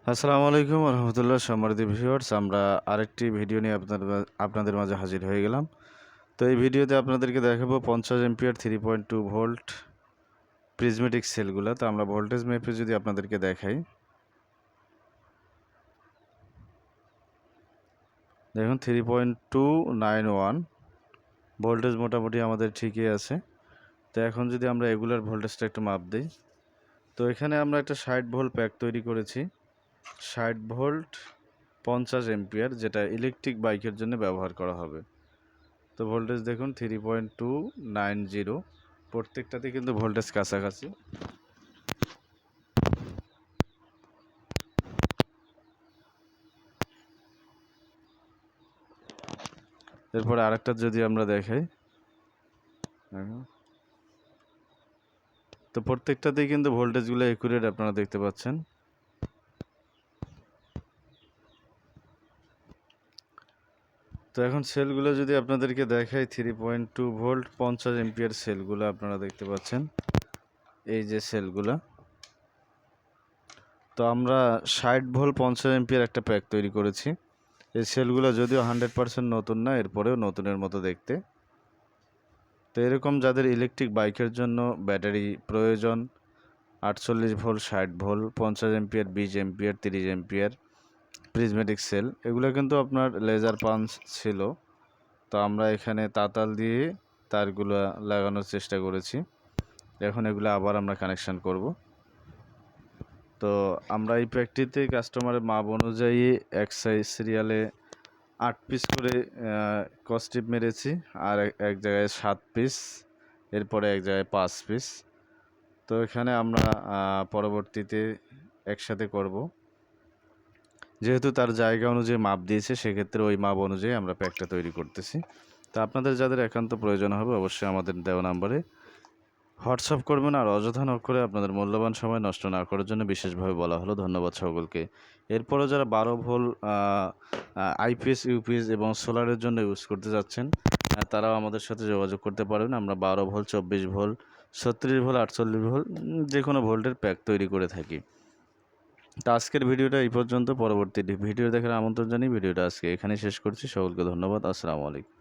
আসসালামু আলাইকুম রহমতুল্লাহ। সম্মানিত ভিউয়ার্স, আমরা আরেকটি ভিডিও নিয়ে আপনাদের মাঝে হাজির হয়ে গেলাম। তো এই ভিডিওতে আপনাদেরকে দেখাবো 50 এম্পিয়ার 3.2 ভোল্ট প্রিজমেটিক সেলগুলো। তো আমরা ভোল্টেজ মেপে যদি আপনাদেরকে দেখাই, দেখুন 3.291 ভোল্টেজ মোটামুটি আমাদের ঠিকই আছে। তো এখন যদি আমরা এগুলার ভোল্টেজটা একটু মাপ দিই, তো এখানে আমরা একটা 60 ভোল্ট প্যাক তৈরি করেছি। 60 ভোল্ট 50 এম্পিয়ার, যেটা ইলেকট্রিক বাইকের জন্য ব্যবহার করা হবে। তো ভোল্টেজ দেখুন 3.290, প্রত্যেকটাতে কিন্তু ভোল্টেজ কাছাকাছি। এরপরে আরেকটা যদি আমরা দেখাই, তো প্রত্যেকটাতেই কিন্তু ভোল্টেজগুলো একুরেট আপনারা দেখতে পাচ্ছেন। তো এখন সেলগুলো যদি আপনাদেরকে দেখাই, 3.2 ভোল্ট 50 এম্পিয়ার সেলগুলো আপনারা দেখতে পাচ্ছেন, এই যে সেলগুলো। তো আমরা 60 ভোল্ট 50 এম্পিয়ার একটা প্যাক তৈরি করেছি। এই সেলগুলো যদিও 100% নতুন না, এরপরেও নতুনের মতো দেখতে। তো এরকম যাদের ইলেকট্রিক বাইকের জন্য ব্যাটারি প্রয়োজন, 48 volt 60 volt 50 ampere 20 ampere 30 ampere prismatic cell, এগুলো কিন্তু আপনার লেজার পাঞ্চ ছিল। তো আমরা এখানে তাতাল দিয়ে তারগুলো লাগানোর চেষ্টা করেছি। এখন এগুলো আবার আমরা কানেকশান করব। তো আমরা এই প্যাকটিতে কাস্টমারের মাপ অনুযায়ী এক সাইজ সিরিয়ালে 8 পিস করে কস্টিপ মেরেছি, আর এক জায়গায় 7 পিস, এরপরে এক জায়গায় 5 পিস। তো এখানে আমরা পরবর্তীতে একসাথে করব, যেহেতু তার জায়গা অনুযায়ী মাপ দিয়েছে, সেক্ষেত্রে ওই মাপ অনুযায়ী আমরা প্যাকটা তৈরি করতেছি। তো আপনাদের যাদের একান্ত প্রয়োজন হবে, অবশ্যই আমাদের দেওয়া নাম্বারে হোয়াটসঅ্যাপ করবেন। আর অযথা নক করে আপনাদের মূল্যবান সময় নষ্ট না করার জন্য বিশেষভাবে বলা হলো। ধন্যবাদ সকলকে। এরপরও যারা 12 ভোল্ট আইপিএস ইউপিএস এবং সোলারের জন্য ইউজ করতে যাচ্ছেন, তারাও আমাদের সাথে যোগাযোগ করতে পারবেন। আমরা 12 ভোল্ট 24 ভোল্ট 36 ভোল্ট 48 ভোল্ট যে কোনো ভোল্টের প্যাক তৈরি করে থাকি। তো আজকের ভিডিওটা এই পর্যন্ত। পরবর্তী ভিডিও দেখার আমন্ত্রণ জানিয়ে ভিডিওটা আজকে এখানেই শেষ করছি। সকলকে ধন্যবাদ। আসসালামু আলাইকুম।